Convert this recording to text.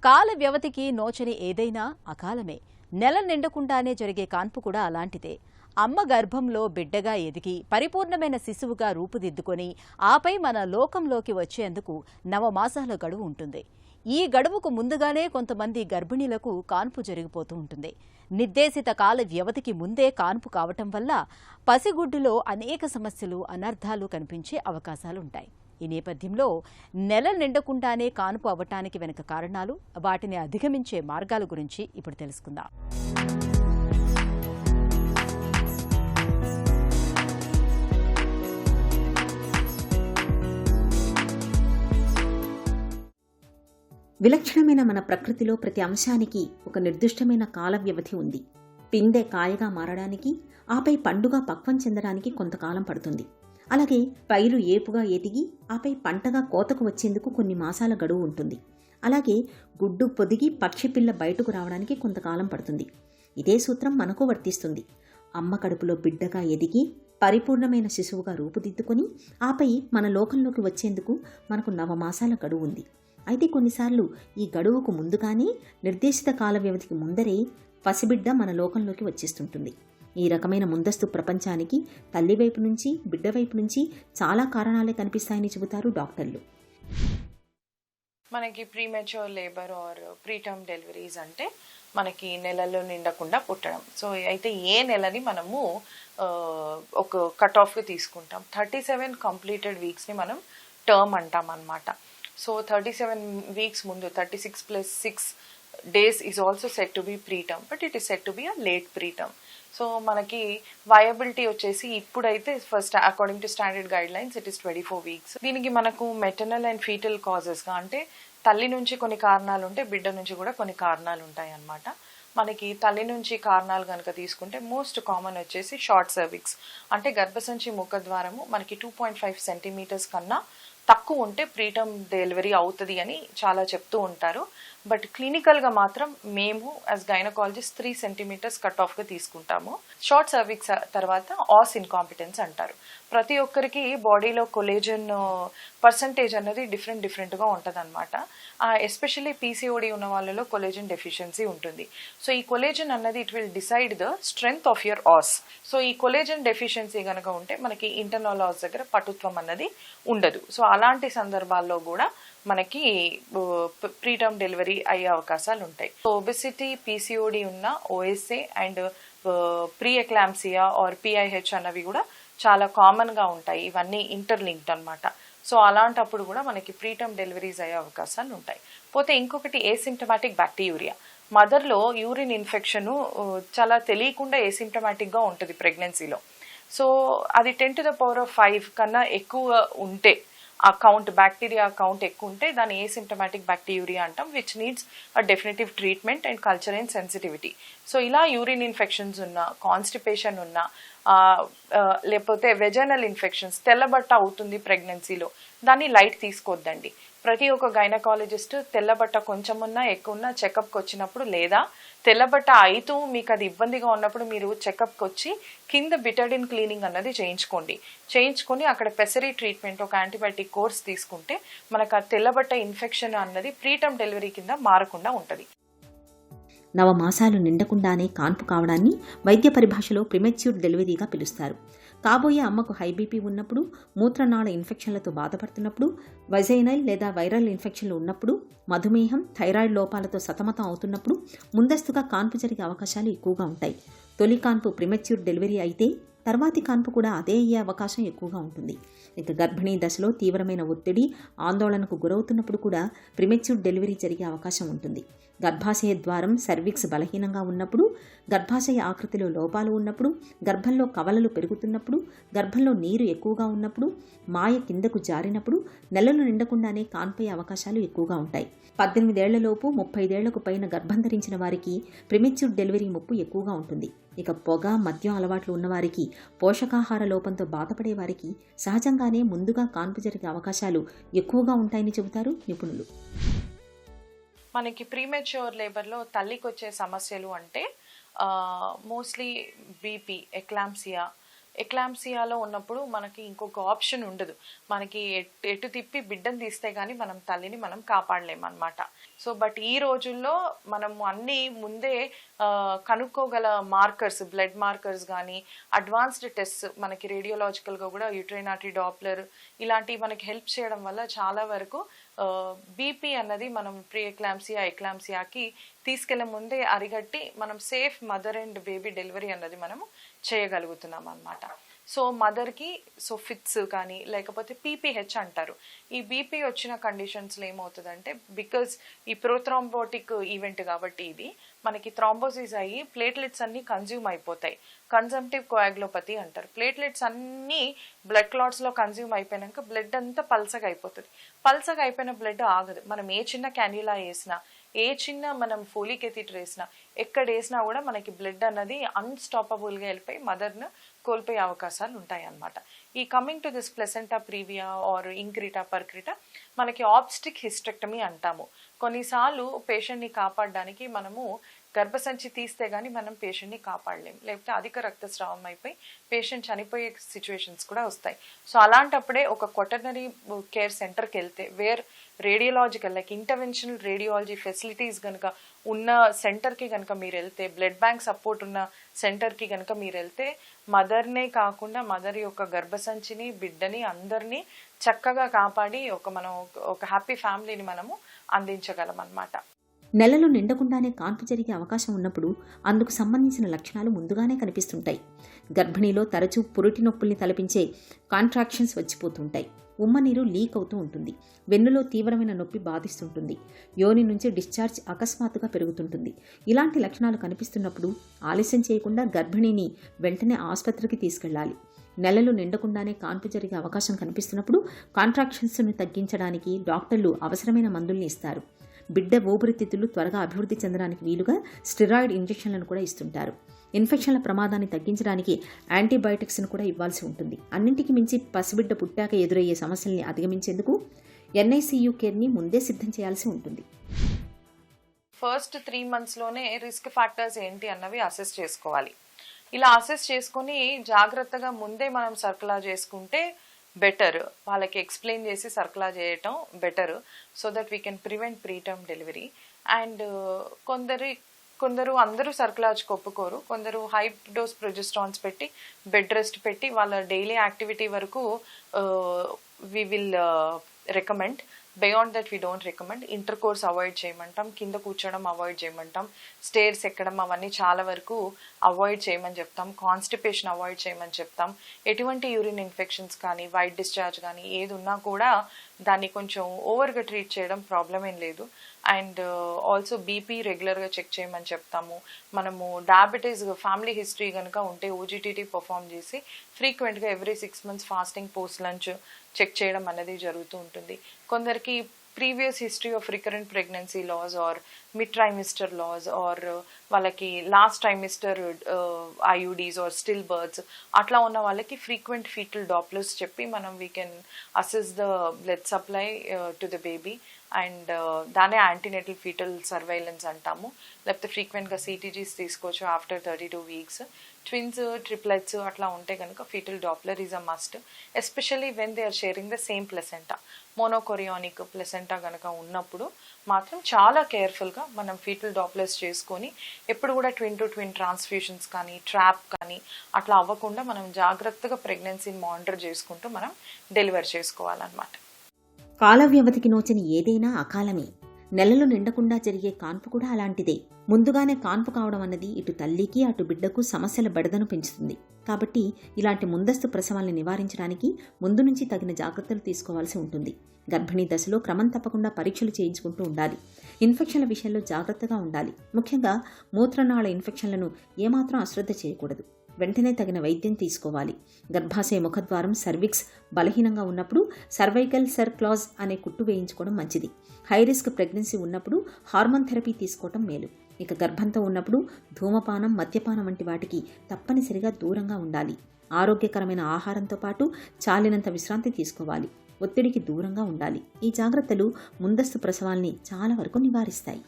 కాల వ్యవధికి నోచని ఏదైనా అకాలమే. నెల నిండకుండానే జరిగే కాన్పు కూడా అలాంటిదే. అమ్మ గర్భంలో బిడ్డగా ఎదిగి పరిపూర్ణమైన శిశువుగా రూపుదిద్దుకొని ఆపై మన లోకంలోకి వచ్చేందుకు నవమాసాల గడువు ఉంటుంది. ఈ గడువుకు ముందుగానే కొంతమంది గర్భిణీలకు కాన్పు జరిగిపోతూ ఉంటుంది. నిర్దేశిత కాల వ్యవధికి ముందే కాన్పు కావటం వల్ల పసిగుడ్డులో అనేక సమస్యలు, అనర్థాలు కనిపించే అవకాశాలుంటాయి. ఈ నేపథ్యంలో నెల నిండకుండానే కాన్పు అవ్వటానికి వెనుక కారణాలు, వాటిని అధిగమించే మార్గాల గురించి ఇప్పుడు తెలుసుకుందాం. విలక్షణమైన మన ప్రకృతిలో ప్రతి అంశానికి ఒక నిర్దిష్టమైన కాల వ్యవధి ఉంది. పిందె కాయగా మారడానికి, ఆపై పండుగ పక్వం చెందడానికి కొంతకాలం పడుతుంది. అలాగే పైరు ఏపుగా ఎదిగి ఆపై పంటగా కోతకు వచ్చేందుకు కొన్ని మాసాల గడువు ఉంటుంది. అలాగే గుడ్డు పొదిగి పక్షిపిల్ల బయటకు రావడానికి కొంతకాలం పడుతుంది. ఇదే సూత్రం మనకు వర్తిస్తుంది. అమ్మ కడుపులో బిడ్డగా ఎదిగి పరిపూర్ణమైన శిశువుగా రూపుదిద్దుకొని ఆపై మన లోకంలోకి వచ్చేందుకు మనకు నవమాసాల గడువు ఉంది. అయితే కొన్నిసార్లు ఈ గడువుకు ముందుగానే నిర్దేశిత కాల వ్యవధికి ముందరే పసిబిడ్డ మన లోకంలోకి వచ్చేస్తుంటుంది. ఈ రకమైన ముందస్తు ప్రపంచానికి తల్లి వైపు నుంచి, బిడ్డ వైపు నుంచి చాలా కారణాలే కనిపిస్తాయని చెబుతారు డాక్టర్లు. మనకి premature labour or preterm deliveries అంటే మనకి నెలలో నిండకుండా పుట్టడం. సో అయితే ఏ నెలని మనము ఒక కట్ ఆఫ్గా తీసుకుంటాం. 37 కంప్లీటెడ్ వీక్స్ని మనం టర్మ్ అంటాం అన్నమాట. సో 37 వీక్స్ ముందు 36 + 6 days is also said to be preterm, but it is said to be a late preterm. So మనకి వయబిలిటీ వచ్చేసి ఇప్పుడైతే first according to standard guide lines it is 24 weeks. దీనికి మనకు maternal and foetal కాజెస్గా అంటే తల్లి నుంచి కొన్ని కారణాలు ఉంటే బిడ్డ నుంచి కూడా కొన్ని కారణాలు ఉంటాయి అన్నమాట. మనకి తల్లి నుంచి కారణాలు కనుక తీసుకుంటే మోస్ట్ కామన్ వచ్చేసి షార్ట్ సర్విక్స్ అంటే గర్భసంచి ముఖద్వారము మనకి 2.5 సెంటీమీటర్స్ కన్నా తక్కువ ఉంటే ప్రీటర్మ్ డెలివరీ అవుతుంది అని చాలా చెప్తూ ఉంటారు. బట్ క్లినికల్గా మాత్రం మేము యాజ్ గైనకాలజిస్ట్ 3 సెంటీమీటర్స్ కట్ ఆఫ్గా తీసుకుంటాము. షార్ట్ సర్విక్స్ తర్వాత ఆస్ ఇన్కాంపిటెన్స్ అంటారు. ప్రతి ఒక్కరికి బాడీలో కొలేజన్ పర్సంటేజ్ అనేది డిఫరెంట్గా ఉంటుంది అనమాట. ఎస్పెషల్లీ పీసీఓడి ఉన్న వాళ్ళలో కొలేజన్ డెఫిషియన్సీ ఉంటుంది. సో ఈ కొలేజన్ అన్నది it will decide the strength of your os. So ఈ కొలేజన్ డెఫిషియన్సీ కనుక ఉంటే మనకి ఇంటర్నల్ ఆస్ దగ్గర పటుత్వం అన్నది ఉండదు. సో అలాంటి సందర్భాల్లో కూడా మనకి ప్రీటర్మ్ డెలివరీ అయ్యే అవకాశాలు ఉంటాయి. సో ఒబెసిటీ, పీసీఓడి ఉన్న OSA and preeclampsia or PIH అన్నవి కూడా చాలా కామన్గా ఉంటాయి. ఇవన్నీ ఇంటర్లింక్డ్ అనమాట. సో అలాంటప్పుడు కూడా మనకి ప్రీటర్మ్ డెలివరీస్ అయ్యే అవకాశాలు ఉంటాయి. పోతే ఇంకొకటి ఏసిమ్టమాటిక్ బ్యాక్టీరియా. మదర్లో యూరిన్ ఇన్ఫెక్షన్ చాలా తెలియకుండా ఏసిమ్టమాటిక్గా ఉంటుంది ప్రెగ్నెన్సీలో. సో అది 10⁵ కన్నా ఎక్కువ ఉంటే ఆ కౌంట్, బ్యాక్టీరియా కౌంట్ ఎక్కువ ఉంటే దాన్ని ఏసిమ్టమాటిక్ బ్యాక్టీరియా అంటాం, which needs a definitive treatment and culture and sensitivity. So ఇలా యూరిన్ ఇన్ఫెక్షన్స్ ఉన్నా, కాన్స్టిపేషన్ ఉన్నా, లేకపోతే వెజైనల్ ఇన్ఫెక్షన్స్, తెల్లబట్ట అవుతుంది ప్రెగ్నెన్సీలో, దాన్ని లైట్ తీసుకోవద్దండి. ప్రతి ఒక్క గైనకాలజిస్ట్ తెల్లబట్ట కొంచెం ఉన్నా ఎక్కువ ఉన్నా చెకప్కి వచ్చినప్పుడు, లేదా తెల్లబట్ట అయితూ మీకు అది ఇబ్బందిగా ఉన్నప్పుడు మీరు చెకప్కి వచ్చి కింద బిటడిన్ క్లీనింగ్ అన్నది చేయించుకొని అక్కడ పెసరీ ట్రీట్మెంట్, ఒక యాంటీబయాటిక్ కోర్స్ తీసుకుంటే మనకు ఆ తెల్లబట్ట ఇన్ఫెక్షన్ అన్నది ప్రీటర్మ్ డెలివరీ కింద మారకుండా ఉంటుంది. నవమాసాలు నిండకుండానే కాన్పు కావడాన్ని వైద్య పరిభాషలో ప్రిమెచ్యూర్ డెలివరీగా పిలుస్తారు. కాబోయే అమ్మకు హై బీపీ ఉన్నప్పుడు, మూత్రనాళ ఇన్ఫెక్షన్లతో బాధపడుతున్నప్పుడు, వైజైనల్ లేదా వైరల్ ఇన్ఫెక్షన్లు ఉన్నప్పుడు, మధుమేహం, థైరాయిడ్ లోపాలతో సతమతం అవుతున్నప్పుడు ముందస్తుగా కాన్పు జరిగే అవకాశాలు ఎక్కువగా ఉంటాయి. తొలి కాన్పు ప్రిమెచ్యూర్ డెలివరీ అయితే తర్వాతి కాన్పు కూడా అదే అయ్యే అవకాశం ఎక్కువగా ఉంటుంది. ఇక గర్భిణీ దశలో తీవ్రమైన ఒత్తిడి, ఆందోళనకు గురవుతున్నప్పుడు కూడా ప్రిమెచ్యూర్ డెలివరీ జరిగే అవకాశం ఉంటుంది. గర్భాశయ ద్వారం, సర్విక్స్ బలహీనంగా ఉన్నప్పుడు, గర్భాశయ ఆకృతిలో లోపాలు ఉన్నప్పుడు, గర్భంలో కవలలు పెరుగుతున్నప్పుడు, గర్భంలో నీరు ఎక్కువగా ఉన్నప్పుడు, మాయ కిందకు జారినప్పుడు నెలలు నిండకుండానే కాన్పయ్యే అవకాశాలు ఎక్కువగా ఉంటాయి. 18 ఏళ్లలోపు 35 ఏళ్లకు పైన గర్భం ధరించిన వారికి ప్రిమెచ్యూర్ డెలివరీ ముప్పు ఎక్కువగా ఉంటుంది. ఇక పొగ, మద్యం అలవాట్లు ఉన్నవారికి, పోషకాహార లోపంతో బాధపడే వారికి సహజంగానే ముందుగా కాన్పు జరిగే అవకాశాలు ఎక్కువగా ఉంటాయని చెబుతారు నిపుణులు. మనకి ప్రీమెచ్యూర్ లేబర్లో తల్లికి వచ్చే సమస్యలు అంటే మోస్ట్లీ బీపీ, ఎక్లాంప్సియా, ఎక్లాంసియాలో ఉన్నప్పుడు మనకి ఇంకొక ఆప్షన్ ఉండదు, మనకి ఎటు తిప్పి బిడ్డను తీస్తే కానీ మనం తల్లిని మనం కాపాడలేము అనమాట. సో బట్ ఈ రోజుల్లో మనము అన్ని ముందే కనుక్కోగల మార్కర్స్, బ్లడ్ మార్కర్స్ కానీ అడ్వాన్స్డ్ టెస్ట్ మనకి రేడియోలాజికల్గా కూడా యూట్రైనాటరీ డాప్లర్ ఇలాంటివి మనకి హెల్ప్ చేయడం వల్ల చాలా వరకు బీపీ అన్నది మనం ప్రీ ఎక్లాంసియా ఎక్లాంసియాకి తీసుకెళ్లే ముందే అరిగట్టి మనం safe mother and baby delivery అన్నది మనము చేయగలుగుతున్నాం అన్నమాట. సో మదర్కి ఫిట్స్ కానీ లేకపోతే పీపీహెచ్ అంటారు. ఈ బీపీ వచ్చిన కండిషన్స్లో ఏమవుతుందంటే బికాజ్ ఈ ప్రోథ్రాంబోటిక్ ఈవెంట్ కాబట్టి ఇది మనకి థ్రాంబోసిస్ అయ్యి ప్లేట్లెట్స్ అన్నీ కన్జ్యూమ్ అయిపోతాయి. కన్జంప్టివ్ కోయాగ్లోపతి అంటారు. ప్లేట్లెట్స్ అన్నీ బ్లడ్ క్లాట్స్లో కన్జ్యూమ్ అయిపోయాక బ్లడ్ అంతా పల్సగా అయిపోతుంది. పల్సగా అయిపోయిన బ్లడ్ ఆగదు. మనం ఏ చిన్న క్యాన్యులా వేసినా, ఏ చిన్న మనం ఫోలిక్ ఎథిటర్ వేసినా, ఎక్కడ వేసినా కూడా మనకి బ్లడ్ అన్నది అన్స్టాపబుల్గా వెళ్ళిపోయి మదర్ను కోల్పోయే అవకాశాలు ఉంటాయి అన్నమాట. ఈ coming to this placenta previa or increta percreta మనకి ఆబ్స్టిక్ హిస్టెక్టమీ అంటాము. కొన్నిసార్లు పేషెంట్ని కాపాడడానికి మనము గర్భసంచి తీస్తే కానీ మనం పేషెంట్ని కాపాడలేము, లేకపోతే అధిక రక్తస్రావం అయిపోయి పేషెంట్ చనిపోయే సిచ్యువేషన్స్ కూడా వస్తాయి. సో అలాంటప్పుడే ఒక క్వాటర్నరీ కేర్ సెంటర్కి వెళ్తే where radiological like interventional radiology facilities కనుక ఉన్న సెంటర్కి కనుక మీరు వెళ్తే, బ్లడ్ బ్యాంక్ సపోర్ట్ ఉన్న సెంటర్కి కనుక మీరు వెళ్తే మదర్నే కాకుండా మదర్ యొక్క గర్భసంచిని బిడ్డని అందరినీ చక్కగా కాపాడి మనం ఒక హ్యాపీ ఫ్యామిలీని మనము అందించగలం అన్నమాట. నెలలు నిండకుండానే కాన్పు జరిగే అవకాశం ఉన్నప్పుడు అందుకు సంబంధించిన లక్షణాలు ముందుగానే కనిపిస్తుంటాయి. గర్భిణీలో తరచూ పురిటి నొప్పుల్ని తలపించే కాంట్రాక్షన్స్ వచ్చిపోతుంటాయి. ఉమ్మనీరు లీక్ అవుతూ ఉంటుంది. వెన్నులో తీవ్రమైన నొప్పి బాధిస్తుంటుంది. యోని నుంచి డిశ్చార్జ్ అకస్మాత్తుగా పెరుగుతుంటుంది. ఇలాంటి లక్షణాలు కనిపిస్తున్నప్పుడు ఆలస్యం చేయకుండా గర్భిణిని వెంటనే ఆసుపత్రికి తీసుకెళ్లాలి. నెలలు నిండకుండానే కాన్పు జరిగే అవకాశం కనిపిస్తున్నప్పుడు కాంట్రాక్షన్స్ను తగ్గించడానికి డాక్టర్లు అవసరమైన మందుల్ని ఇస్తారు. బిడ్డ ఊపిరితిత్తులు త్వరగా అభివృద్ధి చెందడానికి వీలుగా స్టెరాయిడ్ ఇంజెక్షన్లను కూడా ఇస్తుంటారు. ఇన్ఫెక్షన్ల ప్రమాదాన్ని తగ్గించడానికి యాంటీబయాటిక్స్ను కూడా ఇవ్వాల్సి ఉంటుంది. అన్నింటికి మించి పసిబిడ్డ పుట్టాక ఎదురయ్యే సమస్యల్ని అధిగమించేందుకు NICU కేర్ని ముందే సిద్ధం చేయాల్సి ఉంటుంది. ఫస్ట్ 3 monthsలోనే రిస్క్ ఫ్యాక్టర్స్ ఏంటి అన్నవి అసెస్ చేసుకోవాలి. ఇలా అసెస్ చేసుకుని జాగ్రత్తగా ముందే మనం సర్కులా చేసుకుంటే బెటర్. వాళ్ళకి ఎక్స్ప్లెయిన్ చేసి సర్కులా చేయటం better, so that we can prevent preterm delivery. And కొందరు అందరూ సర్కులాజ్కి ఒప్పుకోరు. కొందరు హై డోస్ ప్రొజెస్ట్రాన్స్ పెట్టి బెడ్ రెస్ట్ పెట్టి వాళ్ళ డైలీ యాక్టివిటీ వరకు we will recommend. Beyond that we don't recommend. Intercourse avoid చేయమంటాం, కింద కూర్చోవడం అవాయిడ్ చేయమంటాం, స్టేర్స్ ఎక్కడం అవన్నీ చాలా వరకు అవాయిడ్ చేయమని చెప్తాం, కాన్స్టిపేషన్ అవాయిడ్ చేయమని చెప్తాం. ఎటువంటి యూరిన్ ఇన్ఫెక్షన్స్ కానీ వైట్ డిశ్చార్జ్ కానీ ఏది ఉన్నా కూడా దాన్ని కొంచెం ఓవర్గా ట్రీట్ చేయడం ప్రాబ్లం ఏం లేదు. అండ్ ఆల్సో బీపీ రెగ్యులర్గా చెక్ చేయమని చెప్తాము. మనము డయాబెటీస్ ఫ్యామిలీ హిస్టరీ కనుక ఉంటే OGTT పర్ఫామ్ చేసి ఫ్రీక్వెంట్గా every 6 months fasting post lunch check చేయడం అనేది జరుగుతూ ఉంటుంది. కొందరికి previous history of recurrent pregnancy loss or mid trimester loss or వాళ్ళకి last trimester IUDs or still births అట్లా ఉన్న వాళ్ళకి ఫ్రీక్వెంట్ ఫీటల్ డాప్లర్స్ చెప్పి మనం we can assess the blood supply to the baby. And దానే యాంటీనేటల్ ఫీటల్ సర్వైలెన్స్ అంటాము. లేకపోతే ఫ్రీక్వెంట్గా CTGs తీసుకోవచ్చు ఆఫ్టర్ 32 weeks. ట్విన్స్, ట్రిప్లెట్స్ అట్లా ఉంటే కనుక fetal doppler is a must, especially when they are sharing the same placenta. Monochorionic placenta కనుక ఉన్నప్పుడు మాత్రం చాలా కేర్ఫుల్గా మనం ఫీటల్ డాప్లర్స్ చేసుకొని ఎప్పుడు కూడా ట్విన్ టు ట్విన్ ట్రాన్స్ఫ్యూషన్స్ కానీ ట్రాప్ కానీ అట్లా అవ్వకుండా మనం జాగ్రత్తగా ప్రెగ్నెన్సీని మానిటర్ చేసుకుంటూ మనం డెలివర్ చేసుకోవాలన్నమాట. కాల వ్యవధికి నోచని ఏదైనా అకాలమే. నెలలు నిండకుండా జరిగే కాన్పు కూడా అలాంటిదే. ముందుగానే కాన్పు కావడం అన్నది ఇటు తల్లికి అటు బిడ్డకు సమస్యల బెడదను పెంచుతుంది. కాబట్టి ఇలాంటి ముందస్తు ప్రసవాల్ని నివారించడానికి ముందు నుంచి తగిన జాగ్రత్తలు తీసుకోవాల్సి ఉంటుంది. గర్భిణీ దశలో క్రమం తప్పకుండా పరీక్షలు చేయించుకుంటూ ఉండాలి. ఇన్ఫెక్షన్ల విషయంలో జాగ్రత్తగా ఉండాలి. ముఖ్యంగా మూత్రనాళ ఇన్ఫెక్షన్లను ఏమాత్రం అశ్రద్ధ చేయకూడదు. వెంటనే తగిన వైద్యం తీసుకోవాలి. గర్భాశయ ముఖద్వారం సర్విక్స్ బలహీనంగా ఉన్నప్పుడు సర్వైకల్ సర్క్లాజ్ అనే కుట్టు వేయించుకోవడం మంచిది. హై రిస్క్ ప్రెగ్నెన్సీ ఉన్నప్పుడు హార్మోన్ థెరపీ తీసుకోవడం మేలు. ఇక గర్భంతో ఉన్నప్పుడు ధూమపానం, మద్యపానం వంటి వాటికి తప్పనిసరిగా దూరంగా ఉండాలి. ఆరోగ్యకరమైన ఆహారంతో పాటు చాలినంత విశ్రాంతి తీసుకోవాలి. ఒత్తిడికి దూరంగా ఉండాలి. ఈ జాగ్రత్తలు ముందస్తు ప్రసవాల్ని చాలా వరకు నివారిస్తాయి.